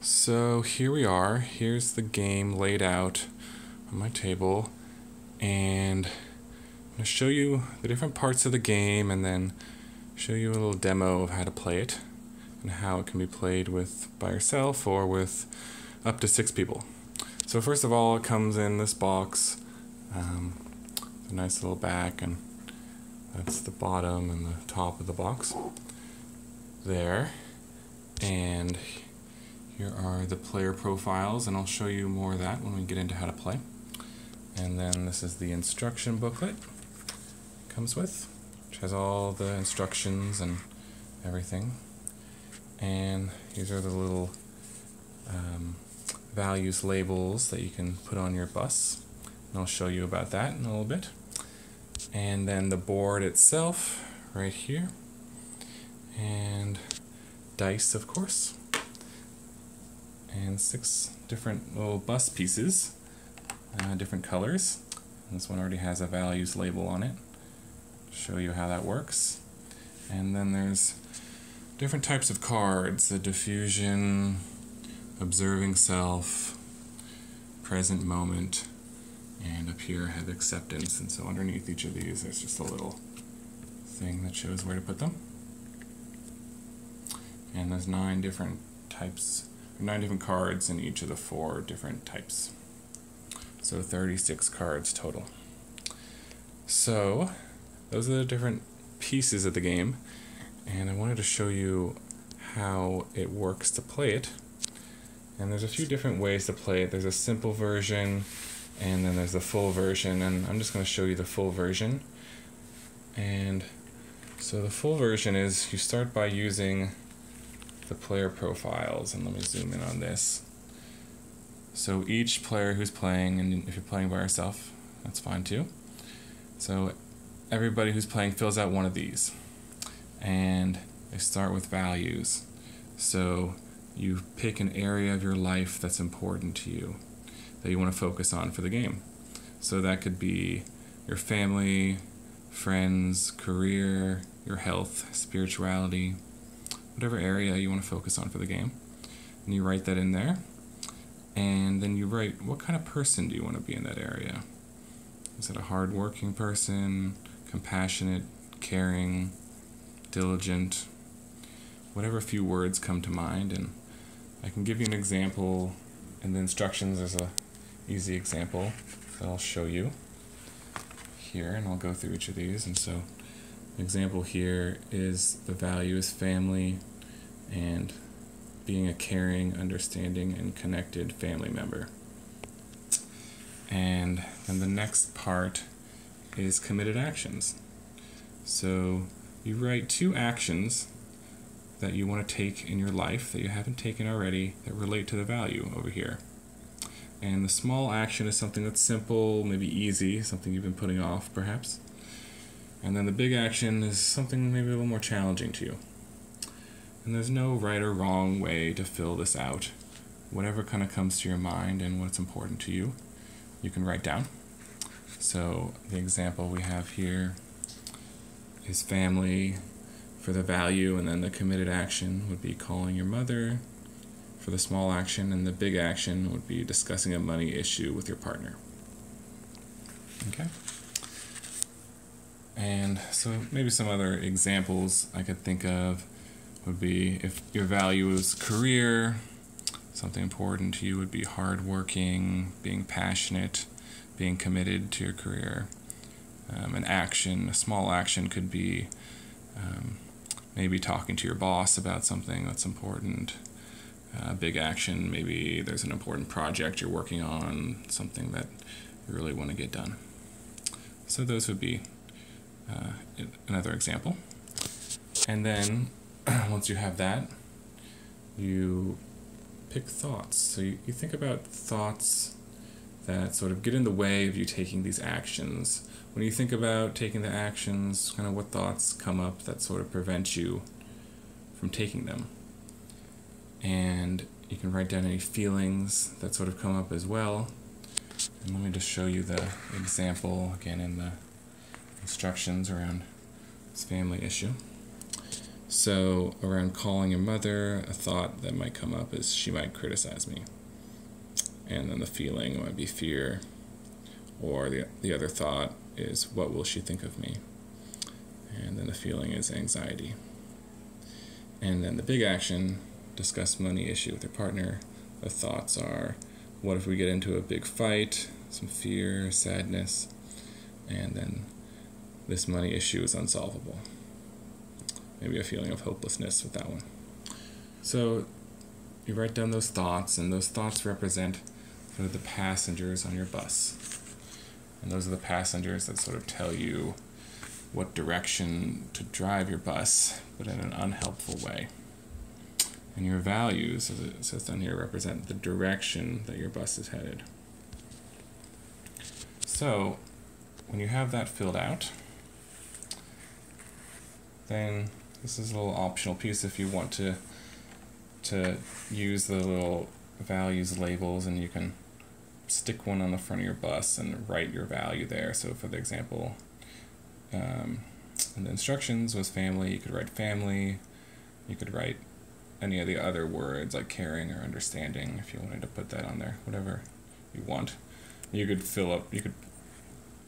So here we are. Here's the game laid out on my table, and I'm going to show you the different parts of the game and then show you a little demo of how to play it and how it can be played by yourself or with up to 6 people. So first of all, it comes in this box. It's a nice little back, and that's the bottom and the top of the box there. And here are the player profiles, and I'll show you more of that when we get into how to play. And then this is the instruction booklet it comes with, which has all the instructions and everything. And these are the little values labels that you can put on your bus, and I'll show you about that in a little bit. And then the board itself right here, and dice, of course, and 6 different little bus pieces, different colors. And this one already has a values label on it. Show you how that works. And then there's different types of cards: the diffusion, observing self, present moment, and up here I have acceptance. And so underneath each of these there's just a little thing that shows where to put them. And there's 9 different types, 9 different cards in each of the 4 different types. So 36 cards total. So those are the different pieces of the game, and I wanted to show you how it works to play it. And there's a few different ways to play it. There's a simple version, and then there's the full version, and I'm just going to show you the full version. And so the full version is you start by using the player profiles, and let me zoom in on this. So each player who's playing, and if you're playing by yourself, that's fine too. So everybody who's playing fills out one of these, and they start with values. So you pick an area of your life that's important to you, that you want to focus on for the game. So that could be your family, friends, career, your health, spirituality, whatever area you want to focus on for the game. And you write that in there, and then you write what kind of person do you want to be in that area. Is it a hard-working person, compassionate, caring, diligent, whatever few words come to mind. And I can give you an example in the instructions. There's a easy example that I'll show you here, and I'll go through each of these. And so the example here is the value is family and being a caring, understanding, and connected family member. And then the next part is committed actions. So you write 2 actions that you want to take in your life that you haven't taken already that relate to the value over here. And the small action is something that's simple, maybe easy, something you've been putting off perhaps. And then the big action is something maybe a little more challenging to you. And there's no right or wrong way to fill this out. Whatever kind of comes to your mind and what's important to you, you can write down. So the example we have here is family for the value, and then the committed action would be calling your mother for the small action, and the big action would be discussing a money issue with your partner. Okay? And so maybe some other examples I could think of would be, if your value is career, something important to you would be hardworking, being passionate, being committed to your career. An action, a small action could be maybe talking to your boss about something that's important. Big action, maybe there's an important project you're working on, something that you really want to get done. So those would be another example. And then once you have that, you pick thoughts. So you think about thoughts that sort of get in the way of you taking these actions. When you think about taking the actions, kind of what thoughts come up that sort of prevent you from taking them. And you can write down any feelings that sort of come up as well. And let me just show you the example again in the instructions around this family issue. So around calling your mother, a thought that might come up is she might criticize me. And then the feeling might be fear, or the other thought is what will she think of me? And then the feeling is anxiety. And then the big action, discuss money issue with your partner. The thoughts are, what if we get into a big fight? Some fear, sadness, and then this money issue is unsolvable. Maybe a feeling of hopelessness with that one. So you write down those thoughts, and those thoughts represent sort of the passengers on your bus. And those are the passengers that sort of tell you what direction to drive your bus, but in an unhelpful way. And your values, as it says down here, represent the direction that your bus is headed. So when you have that filled out, then this is a little optional piece if you want to use the little values labels, and you can stick one on the front of your bus and write your value there. So for the example, in the instructions was family, you could write family. You could write any of the other words like caring or understanding if you wanted to put that on there, whatever you want. You could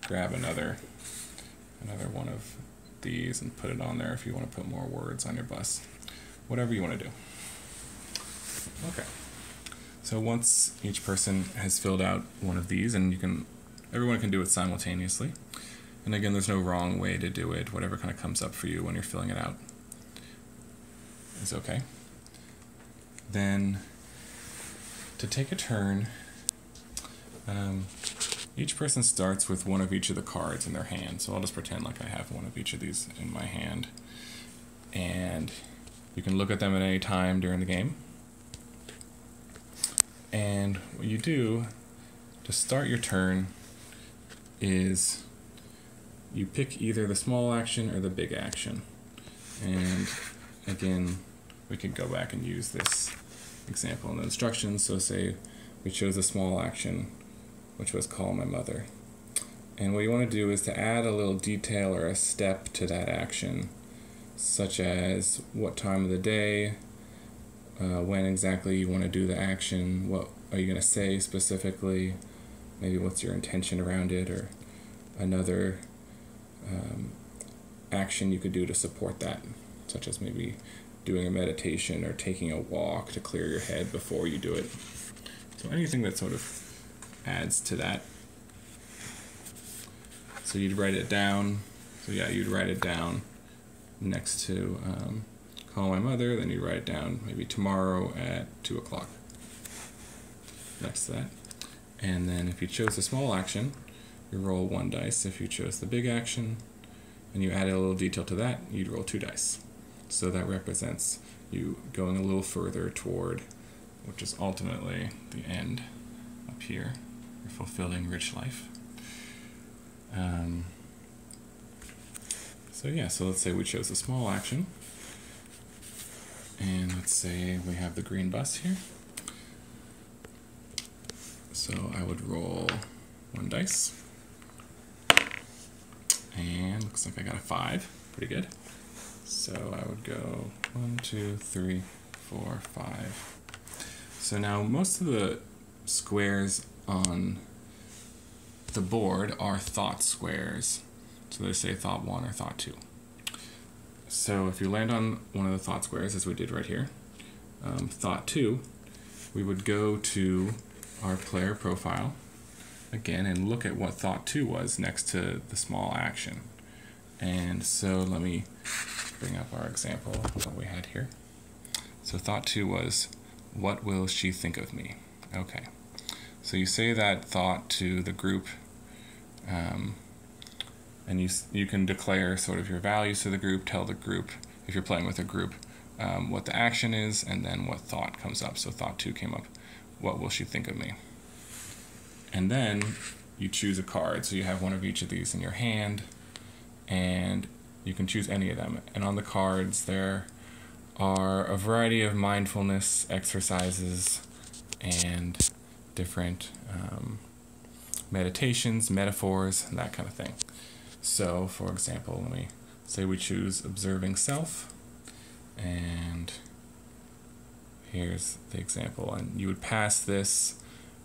grab another one of these and put it on there if you want to put more words on your bus. Whatever you want to do. Okay. So once each person has filled out one of these, and everyone can do it simultaneously. And again, there's no wrong way to do it. Whatever kind of comes up for you when you're filling it out is okay. Then to take a turn, each person starts with one of each of the cards in their hand. So I'll just pretend like I have one of each of these in my hand. And you can look at them at any time during the game. And what you do to start your turn is you pick either the small action or the big action. And again, we could go back and use this example in the instructions. So say we chose a small action, which was call my mother. And what you want to do is to add a little detail or a step to that action, such as what time of the day, when exactly you want to do the action, what are you going to say specifically, maybe what's your intention around it, or another action you could do to support that, such as maybe doing a meditation or taking a walk to clear your head before you do it. So anything that sort of adds to that. So you'd write it down. So yeah, you'd write it down next to call my mother, then you write it down maybe tomorrow at 2 o'clock next to that. And then if you chose the small action, you roll 1 dice. If you chose the big action and you added a little detail to that, you'd roll 2 dice. So that represents you going a little further toward, which is ultimately the end up here, your fulfilling rich life. So yeah, so let's say we chose a small action. And let's say we have the green bus here. So I would roll 1 dice. And looks like I got a 5. Pretty good. So I would go 1, 2, 3, 4, 5. So now most of the squares on the board are thought squares. So they say thought 1 or thought 2. So if you land on one of the thought squares, as we did right here, thought 2, we would go to our player profile again and look at what thought 2 was next to the small action. And so let me bring up our example of what we had here. So thought 2 was, what will she think of me? Okay. So you say that thought to the group, and you can declare sort of your values to the group, tell the group, if you're playing with a group, what the action is, and then what thought comes up. So thought 2 came up, what will she think of me? And then you choose a card. So you have one of each of these in your hand, and you can choose any of them. And on the cards there are a variety of mindfulness exercises and different meditations, metaphors, and that kind of thing. So, for example, let me say we choose observing self, And here's the example. And you would pass this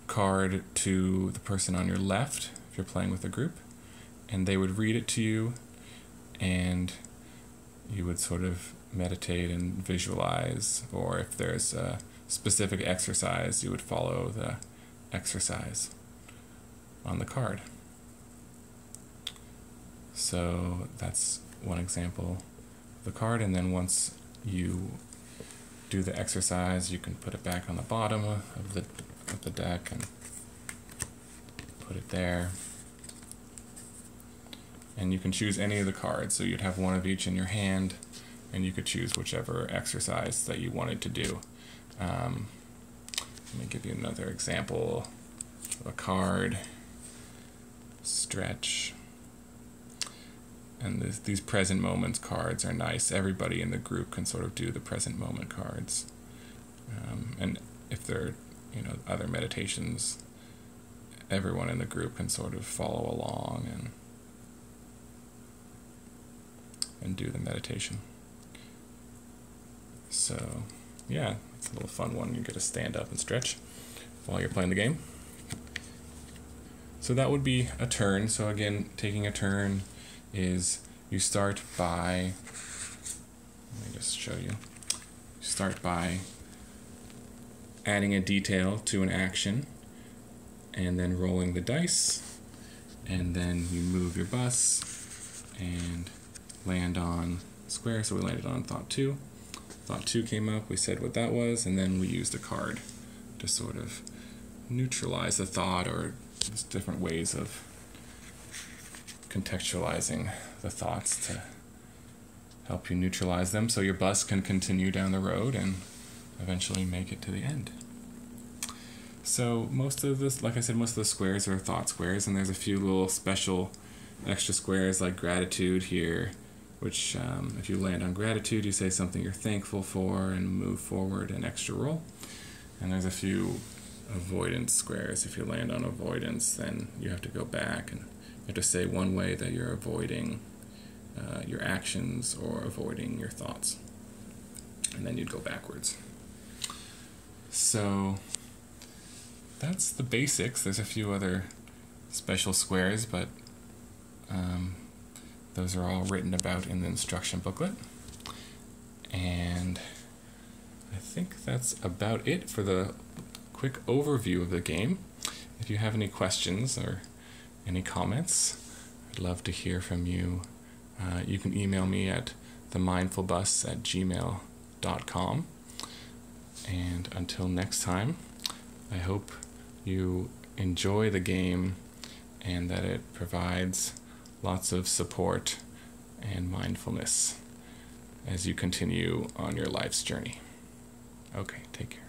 card to the person on your left if you're playing with a group, and they would read it to you, and you would sort of meditate and visualize, or if there's a specific exercise, you would follow the exercise on the card. So that's one example of the card, and then once you do the exercise, you can put it back on the bottom of the deck and put it there. And you can choose any of the cards, so you'd have one of each in your hand, and you could choose whichever exercise that you wanted to do. Let me give you another example of a card. Stretch. And these present moments cards are nice. Everybody in the group can sort of do the present moment cards. And if there are, other meditations, everyone in the group can sort of follow along and do the meditation. So, yeah, it's a little fun one. You get to stand up and stretch while you're playing the game. So that would be a turn. So again, taking a turn is you start by, let me just show you. You start by adding a detail to an action, and then rolling the dice, and then you move your bus and land on square. So we landed on thought 2. Thought 2 came up, we said what that was, and then we used a card to sort of neutralize the thought, or just different ways of contextualizing the thoughts to help you neutralize them so your bus can continue down the road and eventually make it to the end. So most of this, like I said, most of the squares are thought squares, and there's a few little special extra squares like gratitude here, which if you land on gratitude, you say something you're thankful for and move forward an extra roll. And there's a few avoidance squares. If you land on avoidance, then you have to go back and you have to say one way that you're avoiding your actions or avoiding your thoughts. And then you'd go backwards. So that's the basics. There's a few other special squares, but those are all written about in the instruction booklet. And I think that's about it for the quick overview of the game. If you have any questions or any comments, I'd love to hear from you. You can email me at themindfulbus@gmail.com. And until next time, I hope you enjoy the game and that it provides lots of support and mindfulness as you continue on your life's journey. Okay, take care.